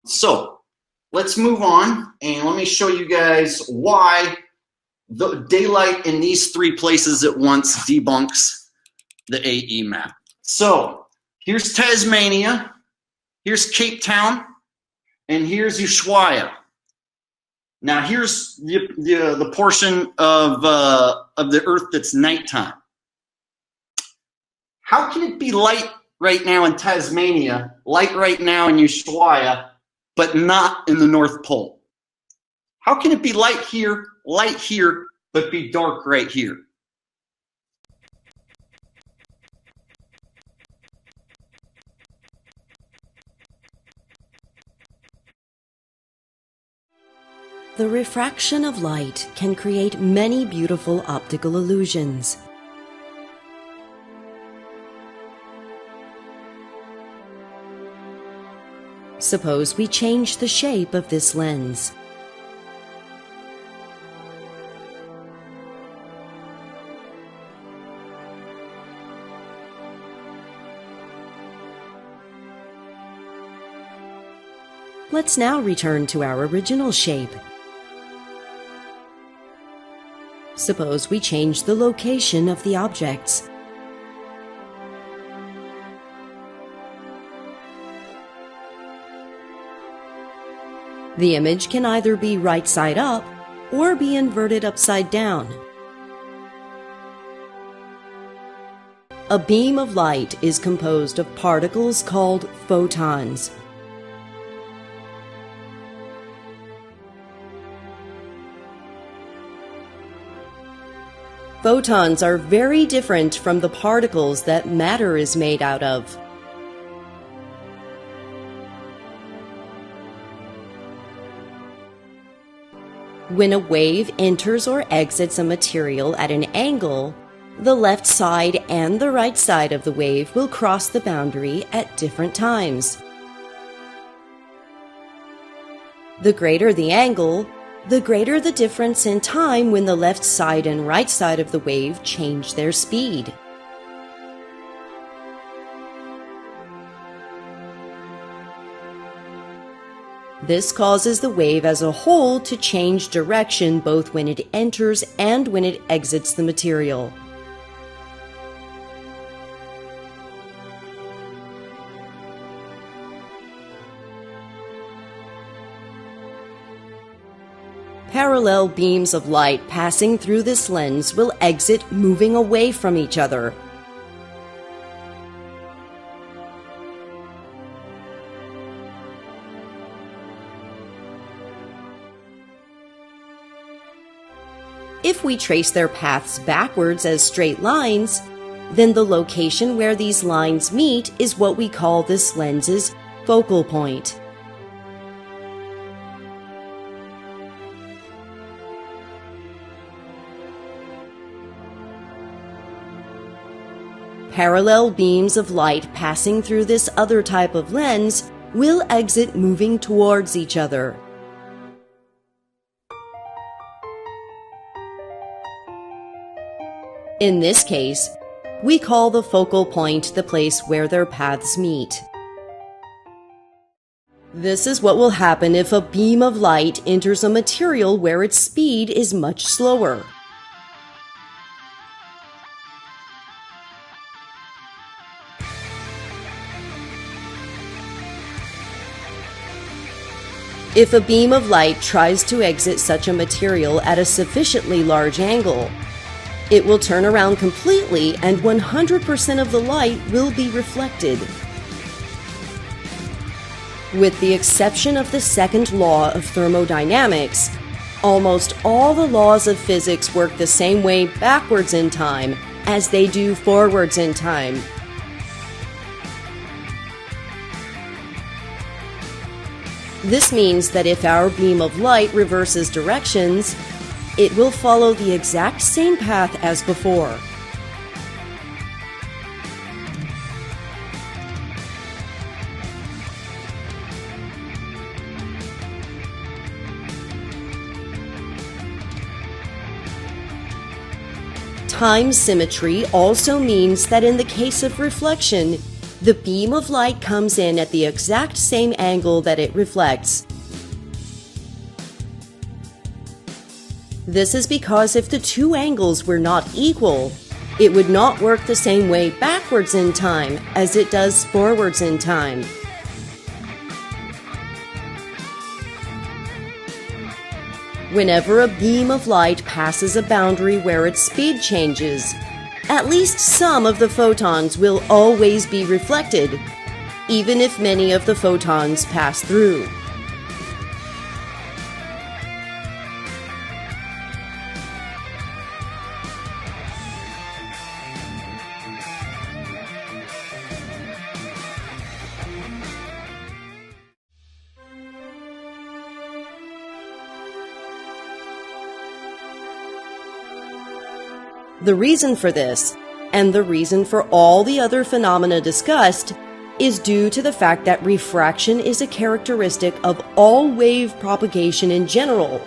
So let's move on and let me show you guys why the daylight in these three places at once debunks the AE map. So here's Tasmania, here's Cape Town, and here's Ushuaia. Now here's the portion of the Earth that's nighttime. How can it be light right now in Tasmania, light right now in Ushuaia, but not in the North Pole? How can it be light here, but be dark right here? The refraction of light can create many beautiful optical illusions. Suppose we change the shape of this lens. Let's now return to our original shape. Suppose we change the location of the objects. The image can either be right side up or be inverted upside down. A beam of light is composed of particles called photons. Photons are very different from the particles that matter is made out of. When a wave enters or exits a material at an angle, the left side and the right side of the wave will cross the boundary at different times. The greater the angle, the greater the difference in time when the left side and right side of the wave change their speed. This causes the wave as a whole to change direction both when it enters and when it exits the material. Parallel beams of light passing through this lens will exit moving away from each other. If we trace their paths backwards as straight lines, then the location where these lines meet is what we call this lens's focal point. Parallel beams of light passing through this other type of lens will exit moving towards each other. In this case, we call the focal point the place where their paths meet. This is what will happen if a beam of light enters a material where its speed is much slower. If a beam of light tries to exit such a material at a sufficiently large angle, it will turn around completely and 100% of the light will be reflected. With the exception of the second law of thermodynamics, almost all the laws of physics work the same way backwards in time as they do forwards in time. This means that if our beam of light reverses directions, it will follow the exact same path as before. Time symmetry also means that in the case of reflection, The beam of light comes in at the exact same angle that it reflects. This is because if the two angles were not equal, it would not work the same way backwards in time as it does forwards in time. Whenever a beam of light passes a boundary where its speed changes, at least some of the photons will always be reflected, even if many of the photons pass through. The reason for this, and the reason for all the other phenomena discussed, is due to the fact that refraction is a characteristic of all wave propagation in general,